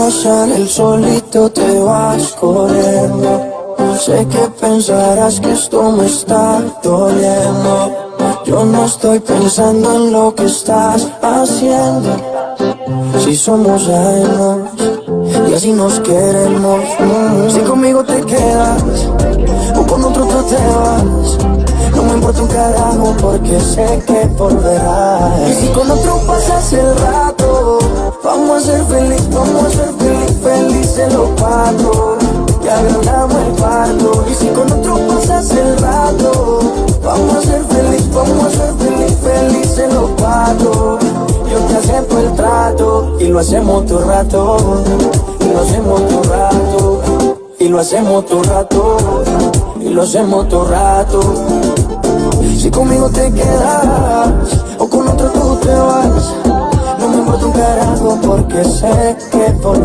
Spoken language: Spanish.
cuando sale el solito te vas corriendo. Sé que pensarás que esto me está doliendo. Yo no estoy pensando en lo que estás haciendo. Si somos ajenos y así nos queremos. Si conmigo te quedas o con otro tú te vas, no me importa un carajo porque sé que volverás. Y si con otro pasas el rato, vamos a ser feliz, felices los cuatro. Y agrandamos el parto. Y si con otro pasas el rato, vamos a ser feliz, felices los cuatro. Yo te acepto el trato y lo hacemos todo rato. Y lo hacemos todo rato. Y lo hacemos todo rato. Y lo hacemos todo rato. Si conmigo te quedas o con otro tú te vas, no me importa un carajo porque sé que por